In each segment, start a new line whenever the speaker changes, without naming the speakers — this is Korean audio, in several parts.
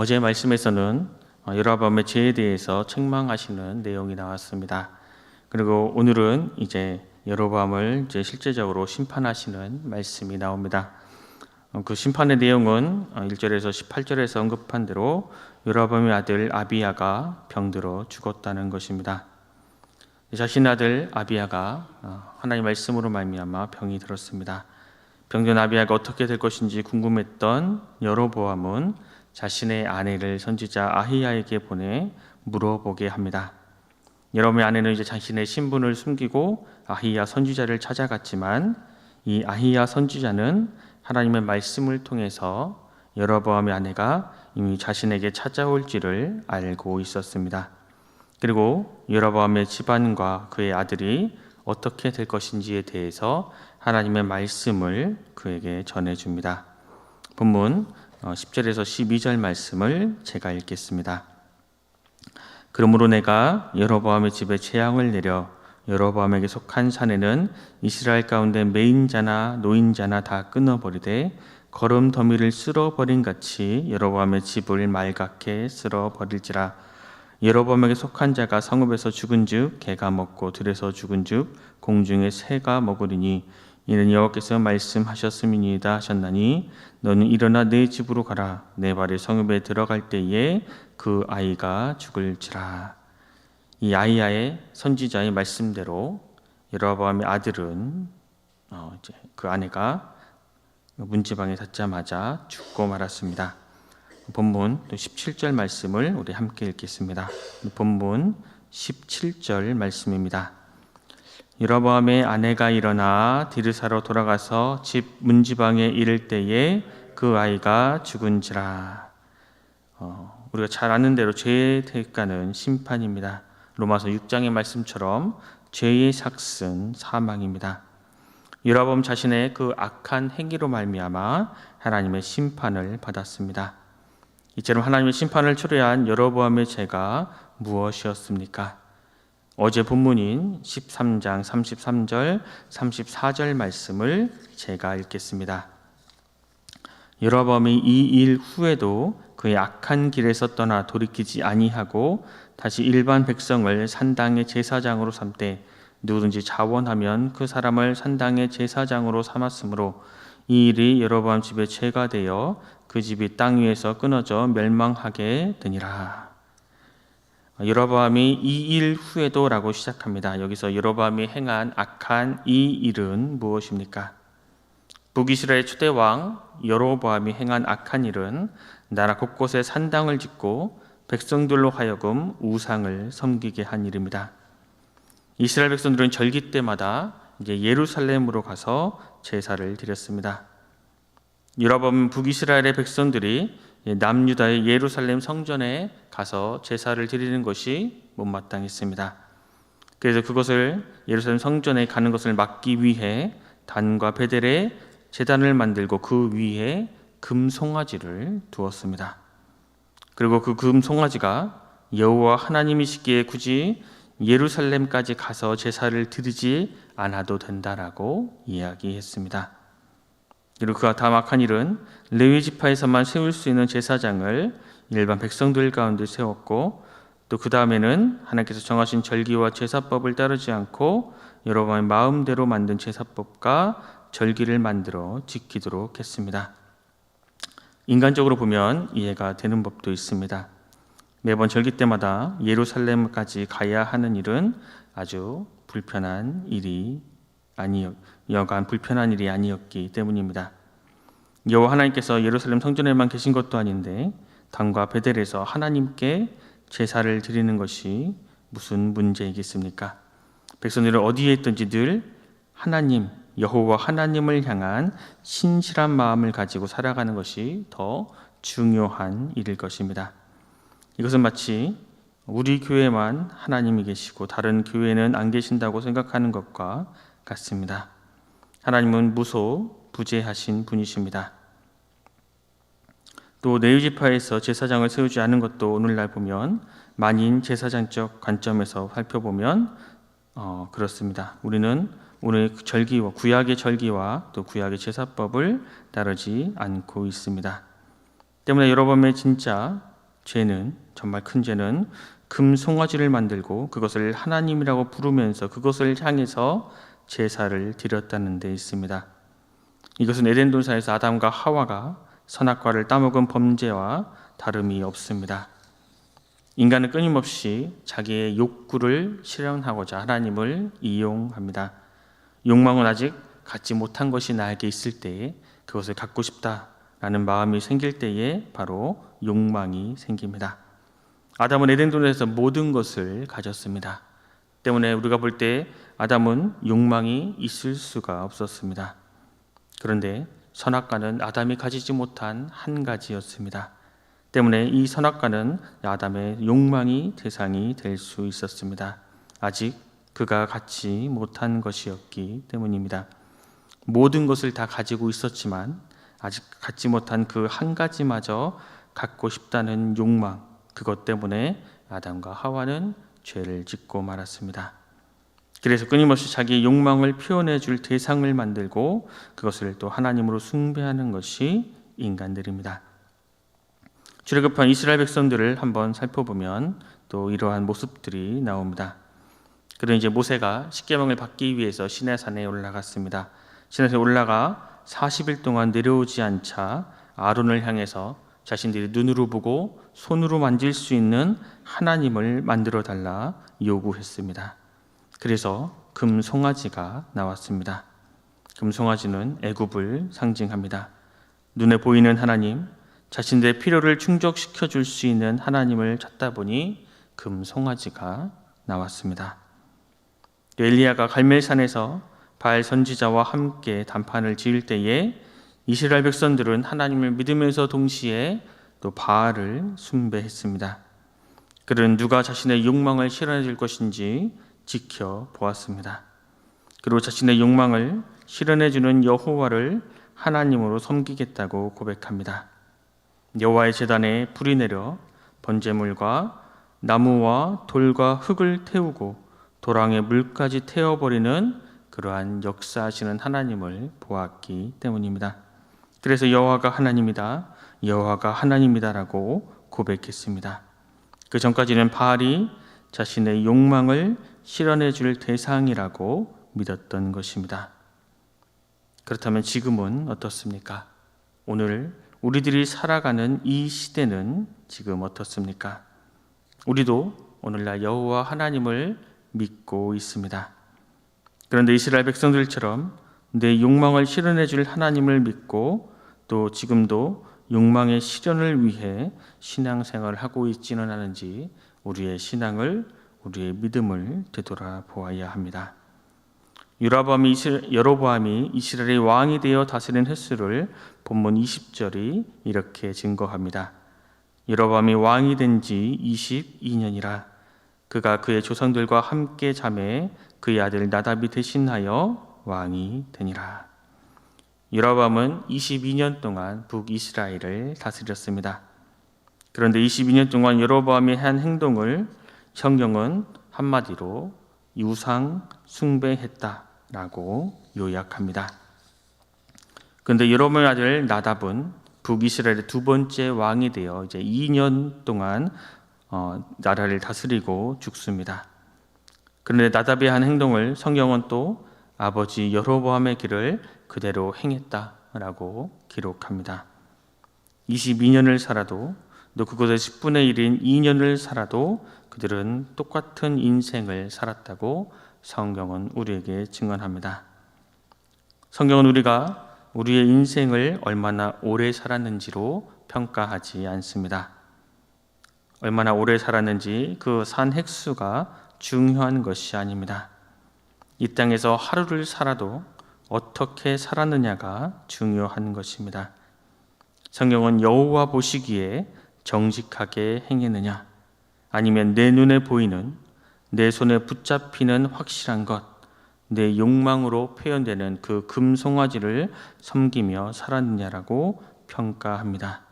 어제 말씀에서는 여로보암의 죄에 대해서 책망하시는 내용이 나왔습니다. 그리고 오늘은 이제 여로보암을 실제적으로 심판하시는 말씀이 나옵니다. 그 심판의 내용은 1절에서 18절에서 언급한 대로 여로보암의 아들 아비야가 병들어 죽었다는 것입니다. 자신의 아들 아비야가 하나님의 말씀으로 말미암아 병이 들었습니다. 병든 아비야가 어떻게 될 것인지 궁금했던 여로보암은 자신의 아내를 선지자 아히야에게 보내 물어보게 합니다. 여로보암의 아내는 이제 자신의 신분을 숨기고 아히야 선지자를 찾아갔지만 이 아히야 선지자는 하나님의 말씀을 통해서 여로보암의 아내가 이미 자신에게 찾아올지를 알고 있었습니다. 그리고 여로보암의 집안과 그의 아들이 어떻게 될 것인지에 대해서 하나님의 말씀을 그에게 전해줍니다. 본문 10절에서 12절 말씀을 제가 읽겠습니다. 그러므로 내가 여로보암의 집에 재앙을 내려 여로보암에게 속한 산에는 이스라엘 가운데 매인자나 노인자나 다 끊어버리되 거름 더미를 쓸어버린 같이 여로보암의 집을 말갛게 쓸어버릴지라. 여로보암에게 속한 자가 성읍에서 죽은즉 개가 먹고 들에서 죽은즉 공중에 새가 먹으리니 이는 여호와께서 말씀하셨음이니이다 하셨나니 너는 일어나 내 집으로 가라. 내 발이 성읍에 들어갈 때에 그 아이가 죽을지라. 이 아히야의 선지자의 말씀대로 여로보암의 아들은 그 아내가 문지방에 닿자마자 죽고 말았습니다. 본문 17절 말씀을 우리 함께 읽겠습니다. 본문 17절 말씀입니다. 여로보암의 아내가 일어나 디르사로 돌아가서 집 문지방에 이를 때에 그 아이가 죽은지라. 우리가 잘 아는 대로 죄의 대가는 심판입니다. 로마서 6장의 말씀처럼 죄의 삭은 사망입니다. 여로보암 자신의 그 악한 행위로 말미암아 하나님의 심판을 받았습니다. 이처럼 하나님의 심판을 초래한 여로보암의 죄가 무엇이었습니까? 어제 본문인 13장 33절 34절 말씀을 제가 읽겠습니다. 여로보암이 이 일 후에도 그의 악한 길에서 떠나 돌이키지 아니하고 다시 일반 백성을 산당의 제사장으로 삼되 누구든지 자원하면 그 사람을 산당의 제사장으로 삼았으므로 이 일이 여로보암 집의 죄가 되어 그 집이 땅 위에서 끊어져 멸망하게 되니라. 여로보암이 이 일 후에도 라고 시작합니다. 여기서 여로보암이 행한 악한 이 일은 무엇입니까? 북이스라엘 초대왕 여로보암이 행한 악한 일은 나라 곳곳에 산당을 짓고 백성들로 하여금 우상을 섬기게 한 일입니다. 이스라엘 백성들은 절기 때마다 이제 예루살렘으로 가서 제사를 드렸습니다. 여로보암 북이스라엘의 백성들이 남유다의 예루살렘 성전에 가서 제사를 드리는 것이 못마땅했습니다. 그래서 그것을 예루살렘 성전에 가는 것을 막기 위해 단과 베델에 제단을 만들고 그 위에 금송아지를 두었습니다. 그리고 그 금송아지가 여호와 하나님이시기에 굳이 예루살렘까지 가서 제사를 드리지 않아도 된다라고 이야기했습니다. 그리고 그 다음 악한 일은 레위 지파에서만 세울 수 있는 제사장을 일반 백성들 가운데 세웠고 또 그 다음에는 하나님께서 정하신 절기와 제사법을 따르지 않고 여로보암의 마음대로 만든 제사법과 절기를 만들어 지키도록 했습니다. 인간적으로 보면 이해가 되는 법도 있습니다. 매번 절기 때마다 예루살렘까지 가야 하는 일은 아주 불편한 일이 여간 불편한 일이 아니었기 때문입니다. 여호와 하나님께서 예루살렘 성전에만 계신 것도 아닌데 단과 베델에서 하나님께 제사를 드리는 것이 무슨 문제이겠습니까? 백성들은 어디에 있든지 늘 하나님, 여호와 하나님을 향한 신실한 마음을 가지고 살아가는 것이 더 중요한 일일 것입니다. 이것은 마치 우리 교회만 하나님이 계시고 다른 교회는 안 계신다고 생각하는 것과 같습니다. 하나님은 무소부재하신 분이십니다. 또 레위 지파에서 제사장을 세우지 않은 것도 오늘날 보면 만인 제사장적 관점에서 살펴보면 그렇습니다. 우리는 오늘 절기와 구약의 절기와 또 구약의 제사법을 따르지 않고 있습니다. 때문에 여로보암의 진짜 죄는, 정말 큰 죄는 금송아지를 만들고 그것을 하나님이라고 부르면서 그것을 향해서 제사를 드렸다는 데 있습니다. 이것은 에덴 동산에서 아담과 하와가 선악과를 따먹은 범죄와 다름이 없습니다. 인간은 끊임없이 자기의 욕구를 실현하고자 하나님을 이용합니다. 욕망은 아직 갖지 못한 것이 나에게 있을 때에 그것을 갖고 싶다라는 마음이 생길 때에 바로 욕망이 생깁니다. 아담은 에덴 동산에서 모든 것을 가졌습니다. 때문에 우리가 볼 때 아담은 욕망이 있을 수가 없었습니다. 그런데 선악과는 아담이 가지지 못한 한 가지였습니다. 때문에 이 선악과는 아담의 욕망이 대상이 될 수 있었습니다. 아직 그가 갖지 못한 것이었기 때문입니다. 모든 것을 다 가지고 있었지만 아직 갖지 못한 그 한 가지마저 갖고 싶다는 욕망, 그것 때문에 아담과 하와는 죄를 짓고 말았습니다. 그래서 끊임없이 자기의 욕망을 표현해 줄 대상을 만들고 그것을 또 하나님으로 숭배하는 것이 인간들입니다. 출애굽한 이스라엘 백성들을 한번 살펴보면 또 이러한 모습들이 나옵니다. 그는 이제 모세가 십계명을 받기 위해서 시내산에 올라갔습니다. 시내산에 올라가 40일 동안 내려오지 않자 아론을 향해서 자신들이 눈으로 보고 손으로 만질 수 있는 하나님을 만들어 달라 요구했습니다. 그래서 금송아지가 나왔습니다. 금송아지는 애굽을 상징합니다. 눈에 보이는 하나님, 자신들의 필요를 충족시켜 줄 수 있는 하나님을 찾다 보니 금송아지가 나왔습니다. 엘리야가 갈멜산에서 바알 선지자와 함께 단판을 지을 때에 이스라엘 백성들은 하나님을 믿으면서 동시에 또 바알을 숭배했습니다. 그들은 누가 자신의 욕망을 실현해 줄 것인지 지켜보았습니다. 그리고 자신의 욕망을 실현해 주는 여호와를 하나님으로 섬기겠다고 고백합니다. 여호와의 제단에 불이 내려 번제물과 나무와 돌과 흙을 태우고 도랑에 물까지 태워버리는 그러한 역사하시는 하나님을 보았기 때문입니다. 그래서 여호와가 하나님이다, 여호와가 하나님이다라고 고백했습니다. 그 전까지는 바알이 자신의 욕망을 실현해 줄 대상이라고 믿었던 것입니다. 그렇다면 지금은 어떻습니까? 오늘 우리들이 살아가는 이 시대는 지금 어떻습니까? 우리도 오늘날 여호와 하나님을 믿고 있습니다. 그런데 이스라엘 백성들처럼 내 욕망을 실현해 줄 하나님을 믿고 또 지금도 욕망의 실현을 위해 신앙생활을 하고 있지는 않은지 우리의 신앙을, 우리의 믿음을 되돌아보아야 합니다. 여로보암이 이스라엘의 왕이 되어 다스린 횟수를 본문 20절이 이렇게 증거합니다. 여로보암이 왕이 된 지 22년이라 그가 그의 조상들과 함께 잠에 그의 아들 나답이 대신하여 왕이 되니라. 여로보암은 22년 동안 북이스라엘을 다스렸습니다. 그런데 22년 동안 여로보암이 한 행동을 성경은 한마디로 우상 숭배했다라고 요약합니다. 그런데 여로보암의 아들 나답은 북이스라엘의 두 번째 왕이 되어 이제 2년 동안 나라를 다스리고 죽습니다. 그런데 나답이 한 행동을 성경은 또 아버지 여로보암의 길을 그대로 행했다라고 기록합니다. 22년을 살아도 또 그것의 10분의 1인 2년을 살아도 그들은 똑같은 인생을 살았다고 성경은 우리에게 증언합니다. 성경은 우리가 우리의 인생을 얼마나 오래 살았는지로 평가하지 않습니다. 얼마나 오래 살았는지 그 산 횟수가 중요한 것이 아닙니다. 이 땅에서 하루를 살아도 어떻게 살았느냐가 중요한 것입니다. 성경은 여호와 보시기에 정직하게 행했느냐, 아니면 내 눈에 보이는, 내 손에 붙잡히는 확실한 것, 내 욕망으로 표현되는 그 금송아지를 섬기며 살았느냐라고 평가합니다.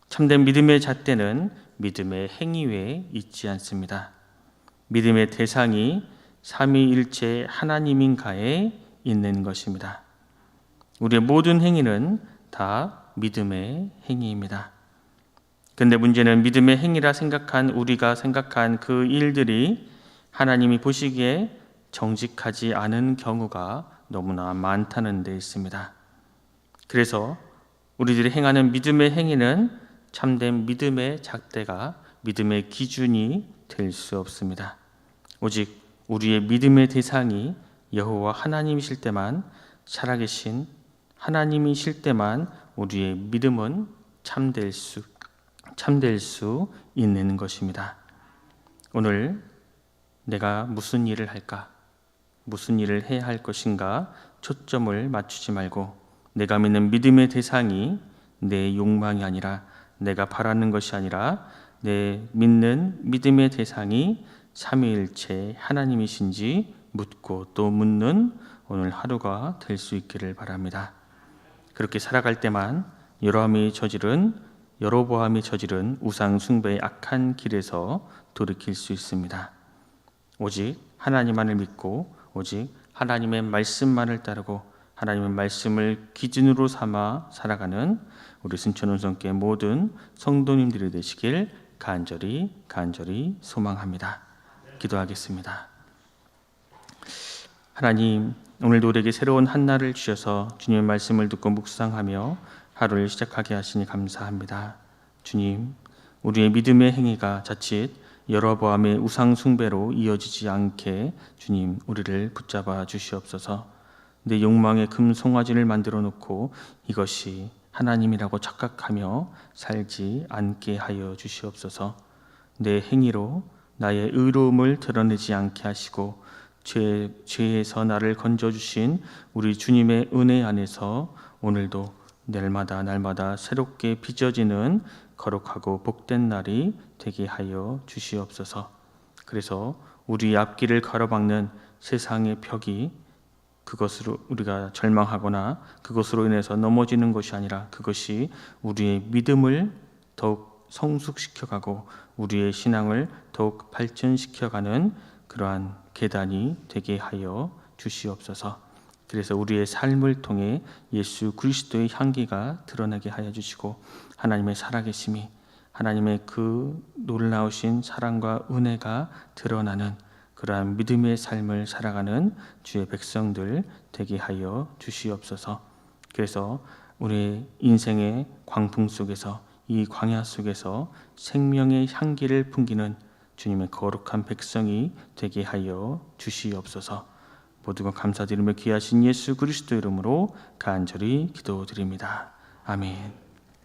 참된 믿음의 잣대는 믿음의 행위 외에 있지 않습니다. 믿음의 대상이 삼위일체 하나님인가에 있는 것입니다. 우리의 모든 행위는 다 믿음의 행위입니다. 근데 문제는 믿음의 행위라 생각한 우리가 생각한 그 일들이 하나님이 보시기에 정직하지 않은 경우가 너무나 많다는 데 있습니다. 그래서 우리들이 행하는 믿음의 행위는 참된 믿음의 잣대가 믿음의 기준이 될 수 없습니다. 오직 우리의 믿음의 대상이 여호와 하나님이실 때만, 살아계신 하나님이실 때만 우리의 믿음은 참될 수 있는 것입니다. 오늘 내가 무슨 일을 할까? 무슨 일을 해야 할 것인가? 초점을 맞추지 말고 내가 믿는 믿음의 대상이 내 욕망이 아니라, 내가 바라는 것이 아니라 내 믿는 믿음의 대상이 삼위일체 하나님이신지 묻고 또 묻는 오늘 하루가 될 수 있기를 바랍니다. 그렇게 살아갈 때만 여로보암이 저지른 우상 숭배의 악한 길에서 돌이킬 수 있습니다. 오직 하나님만을 믿고 오직 하나님의 말씀만을 따르고 하나님의 말씀을 기준으로 삼아 살아가는 우리 순천운성교회 모든 성도님들이 되시길 간절히 소망합니다. 기도하겠습니다. 하나님, 오늘도 우리에게 새로운 한날을 주셔서 주님의 말씀을 듣고 묵상하며 하루를 시작하게 하시니 감사합니다. 주님, 우리의 믿음의 행위가 자칫 여로보암의 우상 숭배로 이어지지 않게 주님 우리를 붙잡아 주시옵소서. 내 욕망의 금송아지를 만들어 놓고 이것이 하나님이라고 착각하며 살지 않게 하여 주시옵소서. 내 행위로 나의 의로움을 드러내지 않게 하시고 죄에서 나를 건져주신 우리 주님의 은혜 안에서 오늘도 날마다 새롭게 빚어지는 거룩하고 복된 날이 되게 하여 주시옵소서. 그래서 우리 앞길을 가로막는 세상의 벽이 그것으로 우리가 절망하거나 그것으로 인해서 넘어지는 것이 아니라 그것이 우리의 믿음을 더욱 성숙시켜가고 우리의 신앙을 더욱 발전시켜가는 그러한 계단이 되게 하여 주시옵소서. 그래서 우리의 삶을 통해 예수 그리스도의 향기가 드러나게 하여 주시고 하나님의 살아계심이, 하나님의 그 놀라우신 사랑과 은혜가 드러나는 그러한 믿음의 삶을 살아가는 주의 백성들 되게 하여 주시옵소서. 그래서 우리 인생의 광풍 속에서, 이 광야 속에서 생명의 향기를 풍기는 주님의 거룩한 백성이 되게 하여 주시옵소서. 모두가 감사드리며 귀하신 예수 그리스도 이름으로 간절히 기도드립니다. 아멘.